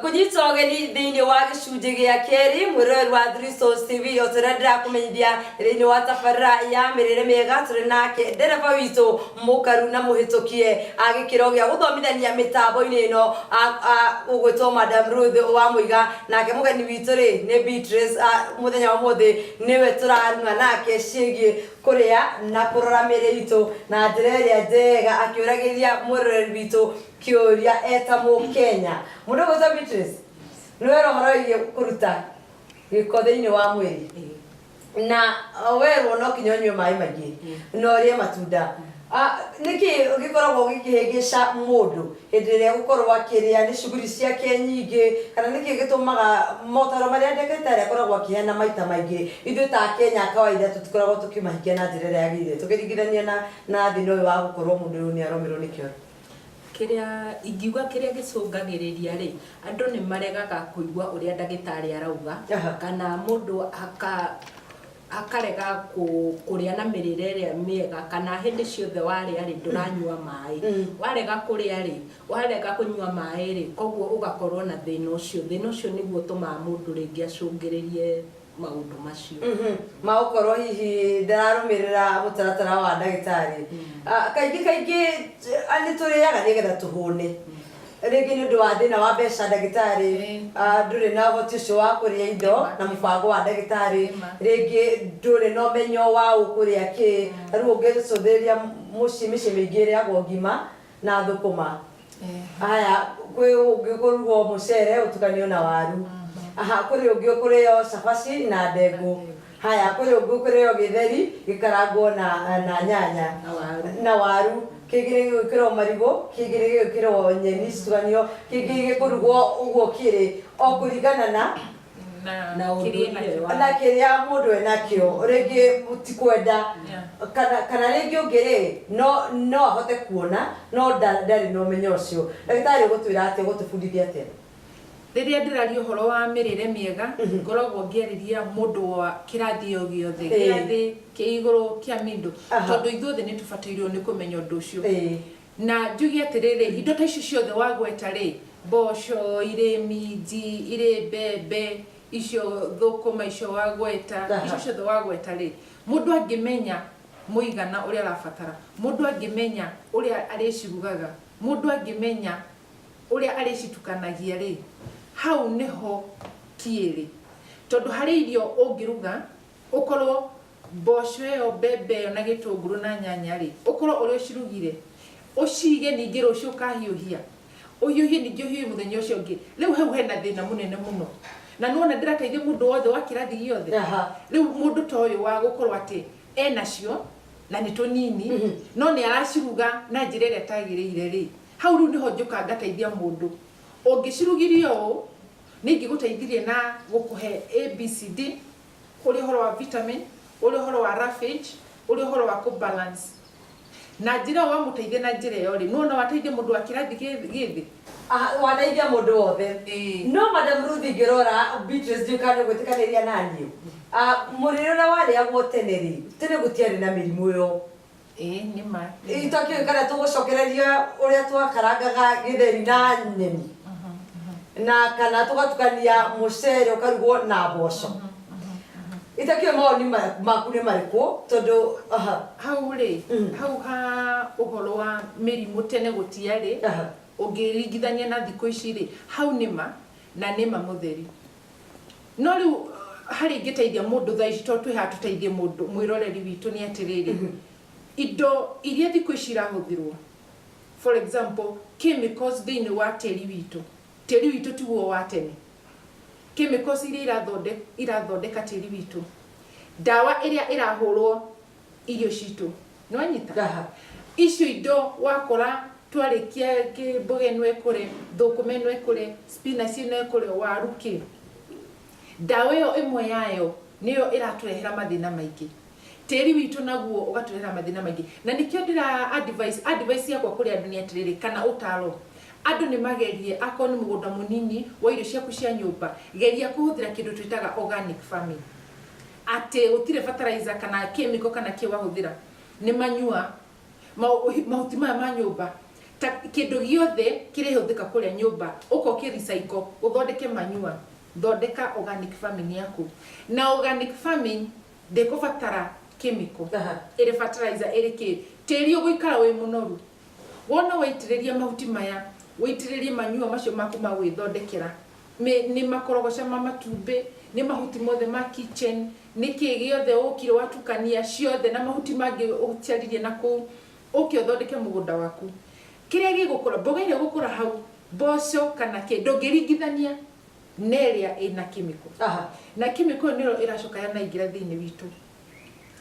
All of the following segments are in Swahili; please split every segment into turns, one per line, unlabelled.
Kujitogeni thini wa gicunji gia keri mwirori wa 3 Source TV oturendera kumenyithia thini wa tabarira ya mirire miega turi nake ndereba witu mukaru na muhitukie agikiro gia guthomithania mitambo-ini ino ugwitwo Madam Ruth wa Muiga nake mugeni witu ri ni Beatrice muthenya wa muthi niwe turarunga nake cigie kuria na kurora mire itu na ndireria njega akiuragiria mwirori witu kiuria eta mu Kenya mundu gutwa Beatrice niwe rohoroirie kuruta giko thiini wa mwiri na werwo no kinyonywe mai maingi no rie matunda niki ugikoragwo gikihingica mundu hindire gukorwo akiria ni shuguri ciake nyingi kana niki gitumaga motaro maria ndagĩtarĩ akoragwo akihena maita maingi ithuĩ ta Kenya kawaida tutikoragwo tukimahikia na njĩra ĩrĩa yagĩrĩire tukiringithania na thĩna ũyũ wa gukorwo mundu ni aromerwo ni kĩoro
kiria ingiuga kiria gicungagiriria ri andu ni maregaga kuigua uria ndagĩtarĩ arauga kana mundu akarega kuria na mirire ĩrĩa miega kana hindi ciothe waria ri nduranyua mai warega kuria ri warega kunyua mai ri koguo ugakorwo na thĩna ũcio niguo tuma mundu ringi acungiririe maundu macio
maukorwo hihi ndararumirira mutaratara wa ndagĩtarĩ kaingĩ ani turiaga nigetha tuhune ringi ni ndu wa thina wa mbeca ndagĩtarĩ nduri na hoti ucio wa kuria indo na mubango wa ndagĩtarĩ ringi nduri no menyo wa ukuria ki riu ungicuthĩrĩria muciĩ mĩciĩ mĩingĩ ĩrĩagwo ngima na thũkũma haya kwĩ ũngĩkũrugwo mũcere ũtukanio na waru kuri ungi ukurio cabaci na ndengu haya kuri ungi ukurio githeri gikarangwo na nyanya na waru kigire gikiro marigo kigire gikiro nyeni cituganio kigire gikurugwo uguo kiri o kurigana na kiria mundu enakio ringi utikwenda kana ringi ungiri no ahote kuona no ndari no menyo ucio ndagĩtarĩ gutwira ati gutubundithia atia
riria ndiraria uhoro wa mirire miega ngoragwo ngiariria mundu wa kirathi o giothe giathi kiiguru kia mindu tondu ithuothe ni tubatairwo ni kumenya undu ucio na njugi atiriri indo ta icio ciothe wagweta ri mboco ire minji ire mbembe icio thukuma icio wagweta icio ciothe wagweta ri mundu angimenya muigana uria arabatara mundu angimenya uria aricirugaga mundu angimenya uria aricitukanagia ri hau niho kieri tondu hari irio ungiruga ukorwo mboco yo mbembe na gitunguru na nyanya ri ukorwo uri ucirugire ucige ningi rucio kahiuhia uhiuhie ningi uhiuhie muthenya ucio ungi riu hau hena thina munene muno na nuona ndirateithia mundu wothe wa kirathi giothe riu mundu ta uyu wa gukorwo ati enacio na ni tunini no ni araciruga na njira ĩrĩa tagĩrĩire ri hau riu niho njuka ngateithia mundu ungicirugirio u ningi guteithirie na gukuhe ABCD uri horo wa vitamin uri horo wa roughage uri horo wa kubalance na njira wa muteithia na njira yo ri no wateithia mundu wa kirathi githi
wateithia mundu wothe no Madam Ruth ngirora Beatrice ndikane gwitikaniria nani muriro na wale agwo teneri tene gutiari na mirimu yo
nima
itokio kana tugucokereria uria twakarangaga githeri na nyeni na kana tugatukania mucere ukarugwo na mboco itakio maoni maku ni mariku tondu
hau ri hau ha uhoro wa mirimu tene gutiari ungiringithania na thikũ ici ri hau nima na nima mutheri no riu hari ngiteithia mundu thaa ici to twiha tuteithie mundu mwiroreri witu ni atiriri indo iria thikũ ici irahuthirwo for example chemicals thĩinĩ wa tĩri witu tiguo wa tene chemicals iria irathondeka tĩri witu dawa iria irahũrwo irio citu no anyita icio indo wakora twarikia mboga ĩno ĩkũre thũkũma ĩno ĩkũre spinach ĩno ĩkũre waru ki dawa ĩyo ĩmwe yayo niyo iraturehera mathina maingĩ tĩri witu naguo ugaturehera mathina maingĩ na nikio ndira advice yakwa kuri andu ni atiriri kana utaro andu ni magerie akoni mugunda munini wa irio ciaku cia nyumba geria kuhuthira kindu twitaga organic farming ate utire fertilizer kana chemical kana kiwahuthira ni manyua mahuti ma nyumba ta kindu giothe kirihuthika kuria nyumba uko ki-recycle uthondeke manyua thondeka organic farming yaku na organic farming ndekubatara chemical iri fertilizer iri ki tiri uguikara wi munoru wona waitiriria mahuti maya waitiriria manyua macio maku ma gwithondekera ni makorogoca matumbe ni mahuti mothe ma kitchen ni kigiothe ukire watukania ciothe na mahuti mangi utiaririe naku uke uthondeke mugunda waku kiria gigukura mboga ile gukura hau boco kana kindu ngiringithania neria ina chemical na chemical niro iracoka yana ingira thiini witu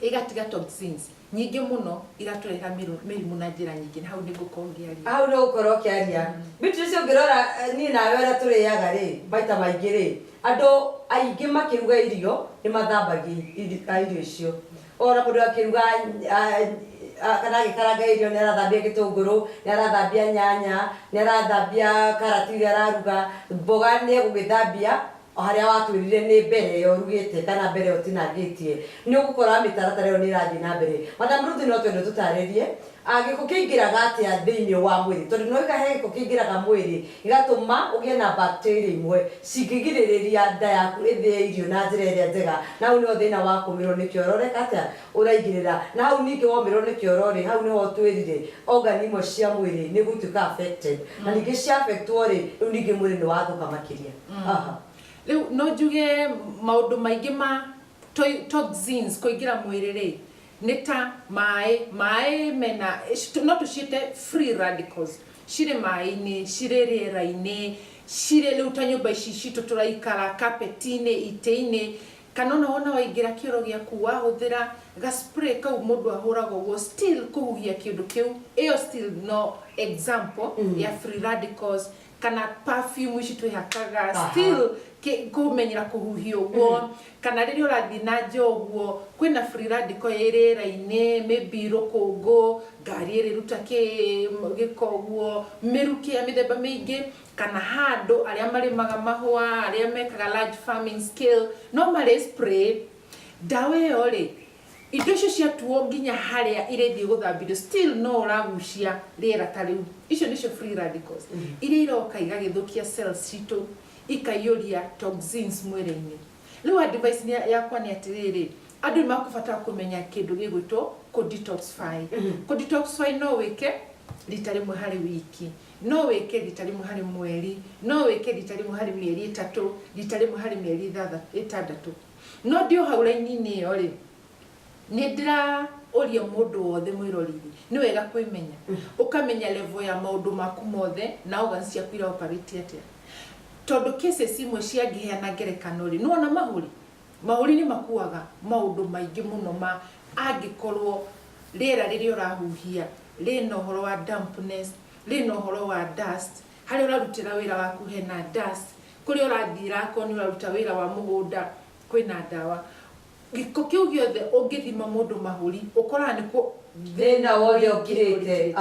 igatiga toxins nyingi muno iraturehera mirimu na njira nyingi hau ni gukongiaria
hau ni gukorwo kiaria bitu cio ngirora ni nawe ara turiyaga ri baita maingi ri andu aingi makiruga irio ni mathambagi irio icio ora mundu akiruga kana gikaranga irio ni arathambia gitunguru ni arathambia nyanya ni arathambia karati iria araruga mboga ni gugithambia haria watwirire ni mbere yo rugite kana mbere utinangitie ni ugukora mitaratara yo ni irathi na mbere madam Ruth no twende tutaririe agiko kiingiraga atia thiini wa mwiri tondu no ikahe giko kiingiraga mwiri igatuma ugie na bacteria imwe cingigiriria nda yaku ithie irio na njira iria njega na hau ni thina wa kumirwo ni kioro reka atia uraingirira na hau ningi womirwo ni kioro ri hau ni ho twirire organism cia mwiri ni gutuika affected na ningi cia affectwo ri riu ningi mwiri ni wathuka makiria
Leo no juge maundu maingi ma toxins kuingira mwiri ri nita mai mena no tushite free radicals shire mai ni shire riera-ini shire leu tanyumba ici citu turaikara carpet-ini ite-ini kanona wona waingira kioro giaku wahuthira ga spray kau mundu ahurago go still kuhuhia kindu kiu iyo still no example ya free radicals kana perfume ici twihakaga still kumenyera kuhuhio guo kana riri urathi na njoguo kwina free radical irira-ini maybe rukungu ngari iri ruta gikoguo miruki ya mithemba mingi kana handu aria marimaga mahua aria mekaga large farming scale no mari spray dawa iyo ri indo icio ciatuo nginya haria irethi guthambirio still no uragucia riera ta riu icio nicio free radicals iria iroka igagithukia cells citu ikayuria toxins mwiri-ini riu advice ni yakwa ni atiriri andu ni makubatara kumenya kindu gigwitwo ku detoxify ku detoxify no wike rita rimwe hari wiki no wike rita rimwe hari mweri no wike rita rimwe hari mieri 3 rita rimwe hari mieri 6 no ndio hauraini-ini iyo ri ni ndira uria mundu wothe mwiroriri ni wega kwimenya ukamenya level ya maundu maku mothe na organs cia kwira operate atia tondu cases imwe cia ngiheana ngerekano ri nuona mahuri ni makuaga maundu maingi muno ma angikorwo riera riri urahuhia rina uhoro wa dampness rina uhoro wa dust hari urarutira wira waku hena dust kuri urathira ko ni uraruta wira wa mugunda kwina dawa giko kiu giothe ungithima mundu mahuri ukora ni ko
thina wothe ukirite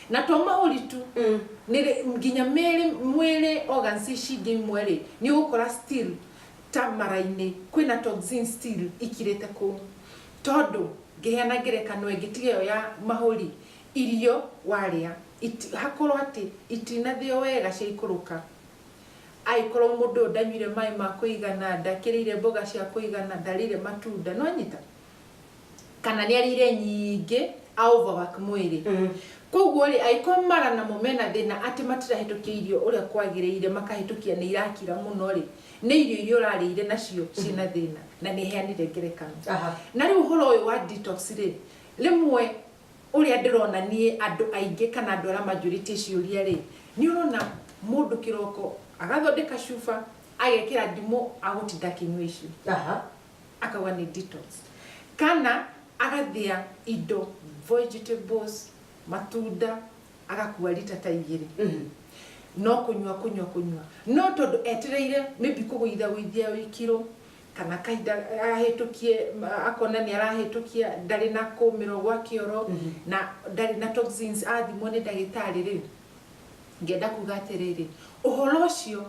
na to mahuri tu ni nginya mwiri organs ici mweri ni ukora still tamaraini kwina toxin still ikirite ku tondu ngiheana ngerekano ingitigeyo ya mahuri irio waria hakorwo ati itinathio wega cia ikuruka aikorwo mundu ndanyire mai ma kuigana ndakirire mboga cia kuigana ndarire matunda no nyita kana ni arire nyingi overwork mwiri koguo ri aikomara na mumena thina ati matirahitukia irio uria kwagiriire makahitukia ni irakira muno ri ni irio urarire nacio cina thina na ni heanire ngerekano na riu horo uyu wa detox ri rimwe uria ndirona nie andu aingi kana andu ara majority ciuria ri ni urona mundu kiroko agathondeka cuba agekira ndimu agutinda kinywa icio akawa ni detox kana agathia indo vegetables matunda agakua lita ta igiri no kunywa no tondu etereire maybe kuguitha wikiro kana kaida ahitukie akona ni arahitukia ndari na kumiro gwa kioro na ndari na toxins athimwo ni ndagitari ri ngenda kugatiriri uhoro ucio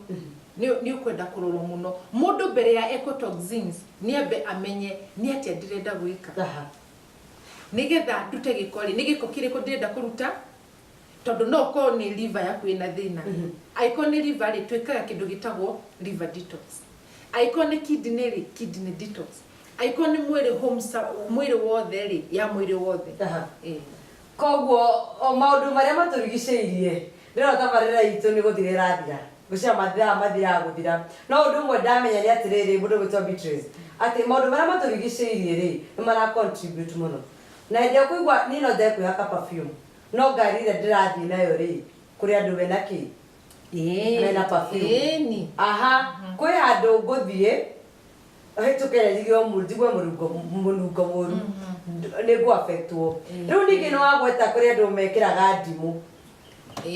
ni ukwenda kurorwo muno mundu mbere ya ecotoxins ni ambe amenye ni atia ndirenda gwika nigetha ndute gikori ni giko kiriko ndirenda kuruta tondu no ko ni liver yaku ina thina aiko ni liver ri twikaga kindu gitagwo liver detox aiko ni kidney detox aiko ni mwiri wothe ri ya mwiri wothe
koguo maundu maria maturigiceirie ndiro tabarira itu ni guthirira thira gucia mathira guthira no undu mwe ndamenya ni atiriri mundu gwitwa Beatrice ati maundu maria maturigiceirie ri ni mara contribute muno na ndio kuigwa nino ndekuhaka perfume no ngari ire ndirathii nayo ri kuri andu bena ki mena perfume aha kuri andu nguthie hitukererio mundigwe munungo moru niguo affectwo riu ningi no wagweta kuri andu mekiraga ndimu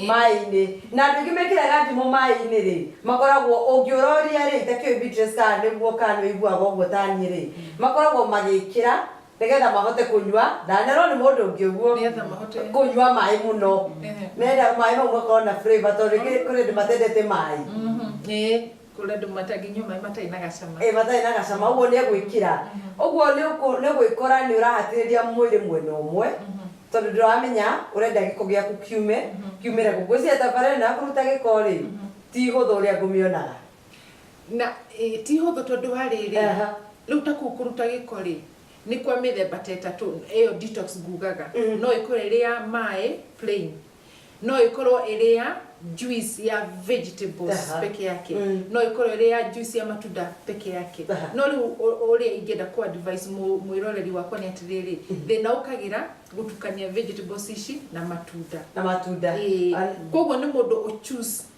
mai-ini na andu mekiraga ndimu mai-ini ri makoragwo ungiuroria ri takio Beatrice kana niguo kana wiguaga uguo tani ri makoragwo magikira nigetha mahote kunyua ndanero ni mundu ungi uguo kunyua mai muno nenda mai mau makorwo na flavor tondu kuri andu matendete mai
kule ndu mataginywa mai matai na gacama
matai na gacama uguo ni gwikira uguo ni gwikora ni urahatiriria mwiri mwena umwe tondu ndiramenya urenda giko giaku kiumire gugwicira tabare na kuruta giko ri ti huthu uria ngumionaga
na ti huthu tondu hariri riu ta kuruta giko ri ni kwa mithemba tetatu eyo detox ngugaga no ikore ria mai plain no ikorwo iria juice ya vegetables peke yake no ikorwo iria juice ya matunda peke yake no riu uria ingenda ku advice mwiroreri wakwa ni atiriri thina ukagira gutukania vegetables ici na matunda koguo ni mundu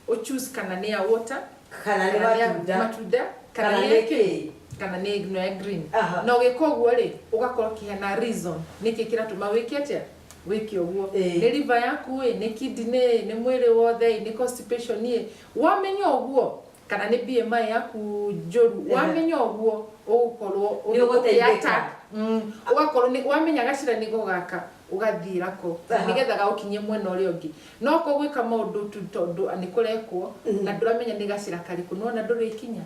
o choose kana ni ya water
kana ni
matunda kana ni kana ni green no gikoguo ri ugakorwo kihana reason niki kiratuma wikiatia wiki oguo ni liver yaku ni kidney ni mwiri wothe ni constipation ni wamenya oguo kana ni BMI yaku joru wamenya oguo ugukorwo
ni uguteithika
ugakorwo ni wamenya gacira ni gogaka ugathira ko nigetha gaukinye mwena uri ungi no ko gwika maundu tondu ani kurekwo na nduramenya ni gacira kariku no na nduri ikinya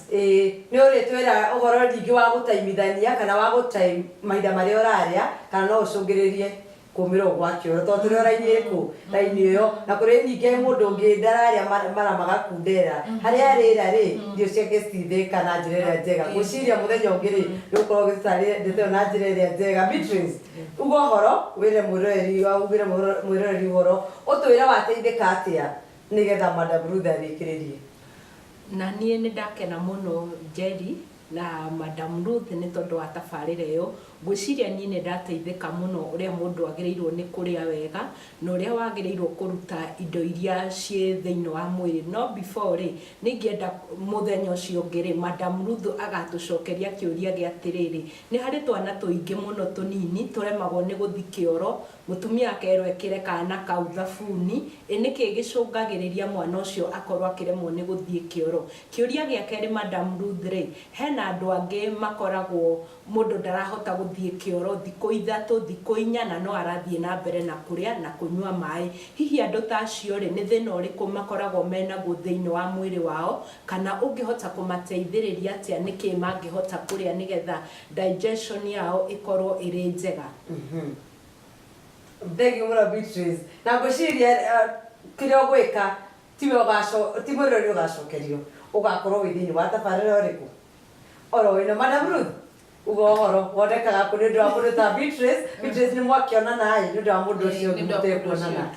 ni uri twira uhoro ringi wa gutaimithania kana wa gutaim mahinda mari uraria kana no ucungiririe kumiro gwakio tondu turi raini ku raini iyo na kuri ninge mundu ungi ndararia mara magakundera haria rira ri ndio ciake cithika na njira iria njega guciria muthenya ungi ri nukorwo gicari ndete na njira iria njega Beatrice ugo horo wire mwiroreri wa ubire mwiroreri horo utwira wateithika atia nigetha Madam Ruth arikiririe
na nie ni ndakena muno Jerry na Madam Ruth ni tondu wa tabarira iyo gwiciria nie ni ndateithika muno uria mundu agireirwo ni kuria wega na uria wagireirwo kuruta indo iria cie thiini wa mwiri no before ri ningienda muthenya ucio ngiri Madam Ruth agatucokeria kiuria gia tiriri ni hari twana tuingi muno tunini turemagwo ni guthi kioro mutumia akerwo ekire kana kau thabuni niki gicungagiriria mwana ucio akorwo akiremwo ni guthi kioro kiuria gia keri Madam Ruth ri hena andu angi makoragwo mundu ndarahota guthie kioro thikũ 3 thikũ 4 na no arathie na mbere na kuria na kunyua mai hihi andu ta acio ri ni thina uriku makoragwo mena guthini wa mwiri wao kana ungihota kumateithiriria atia niki mangihota kuria nigetha digestion yao ikorwo iri njega
Thegi mura Beatrice na ngwiciria kirio gwika ti mwirori ugacokerio ugakorwo wi thiini wa tabarira uriku oro wina Madam Ruth ugo horo wonekaga kuri ndu wa mundu ta Beatrice ni mwakiona naye ndu wa mundu ucio mutekwonana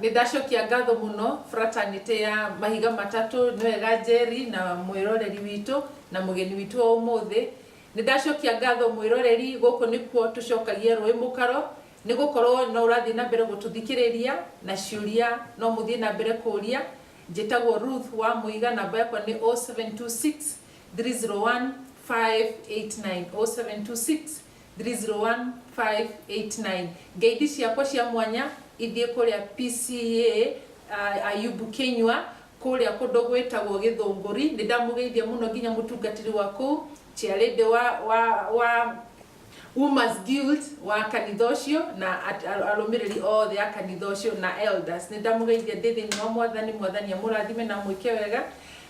ni ndacokia ngatho muno fraternity ya mahiga matatu ni wega Jerry na mwiroreri witu na mugeni witu umuthi ni ndacokia ngatho mwiroreri guku nikuo tucokagie roi mukaro ni gukorwo no urathi na mbere gututhikiriria na ciuria no muthie na mbere kuria njitagwo Ruth wa Muiga namba yakwa ni 0726 301 589 0726 301 589 ngeidi ciakwa cia mwanya ithie kuria PCA Ayubu Kenywa kuria kundu gwitagwo Githunguri ni ndamugeithia muno nginya mutungatiri waku chairlady wa Women's Guild wa kanithocio na arumiriri othe ya kanithocio na elders ni ndamugeithia ndithini wa mwathani amurathime na mwike wega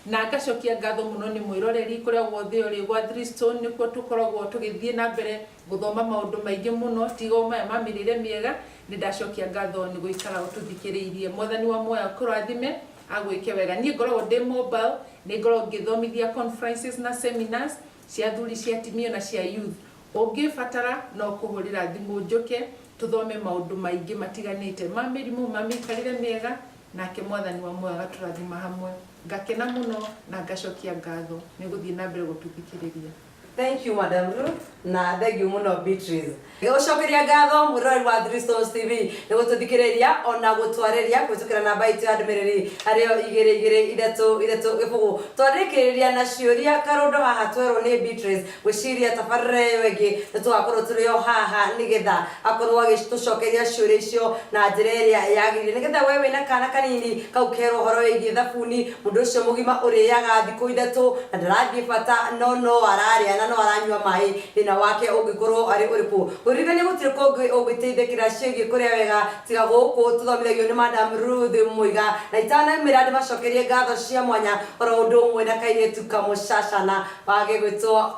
na ngacokia ngatho muno ni mwiroreri kuria wothe uri gwa Three-Stone nikuo tukoragwo tugithie na mbere guthoma maundu maingi muno tigo maya mamirire miega nĩ ndacokia ngatho nĩ gũikara ũtũthikĩrĩirie. Mwathani wa muoyo kũrathime agwĩke wega. Niĩ ngoragwo ndĩ mobile, nĩ ngoragwo ngĩthomithia conferences na seminars cia athuri, cia atumia na cia youth. Ũngĩbatara no kũhũrĩra thimũ njũke tũthome maũndũ maingĩ matiganĩte ma mĩrimũ, ma mĩikarĩre mĩega, nake Mwathani wa muoyo agatũrathima hamwe. Ngakena mũno na ngacokia ngatho nĩ gũthiĩ na mbere gũtũthikĩrĩria.
Thank you, Madam Ruth, na thank you muno Beatrice. Gũcokeria ngatho mũrori wa 3 Stones TV nĩ gũtũthikĩrĩria ona gũtwarĩria kũhĩtũkĩra namba itũ ya ndũmĩrĩri arĩo 2233 twarĩkĩrĩria na ciũria karũndo haha twerwo nĩ Beatrice gwĩciria tabarĩra ĩyo ĩngĩ nĩ tũgakorwo tũrĩ o haha nĩgetha akorwo agĩtũcokeria ciũria icio na njĩra ĩrĩa yagĩrĩire, nĩgetha we wĩna kana kanini kau kerwo ũhoro wĩgiĩ thabuni, mũndũ ũcio mũgima ũrĩaga thikũ ithatũ na ndarathiĩ bata no ararĩa na no aranyua maĩ, thĩna wake ũngĩkorwo arĩ ũrĩkũ. Ũririkanie gũtirĩ kũngĩ ũngĩteithĩkĩra ciĩgiĩ kũrĩa wega tiga gũkũ tũthomithagio nĩ Madam Ruth Muiga, na itanaumĩra ndĩmacokerie ngatho cia mwanya oro ũndũ ũmwe na kairĩtu kamũcacana wage gwĩtwo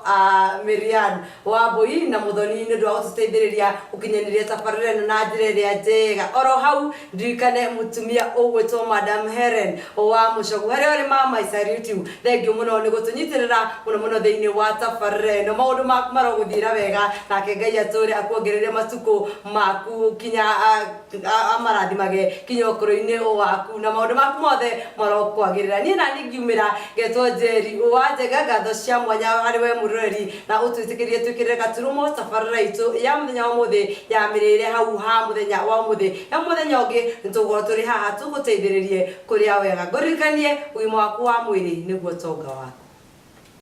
Miriam Wambui na Muthoni nĩ ũndũ wa gũtũteithĩrĩria gũkinyanĩria tabarĩra ĩno na njĩra ĩrĩa njega. Oro hau ndirikane mũtumia ũgwĩtwo Madam Helen wa Mũcogu, harĩa ũrĩ mama I salute you. Thengiũ mũno nĩ gũtũnyitĩrĩra mũno thĩinĩ wa tabarĩra ĩno. Maũndũ maku marogũthira wega, nake Ngai atũre akuongerere matukũ maku kinya amarathimage kinya ũkũrũ-inĩ waku na maũndũ maku mothe marokwagĩrĩra. Niĩ nani ngiumĩra ngetwo Njeri wa Njenga, ngatho cia mwanya harĩ we mũroreri na ũtwĩtĩkĩrie twĩkĩrĩre gaturumo tabarĩra itũ ya mũthenya wa ũmũthĩ ya mĩrĩre hau ha mũthenya wa ũmũthĩ. Ya mũthenya ũngĩ nĩ tũgũkorwo tũrĩ haha tũgũteithĩrĩrie kũrĩa wega. Ngũririkanie ũgima waku wa mwĩrĩ nĩguo tonga waku.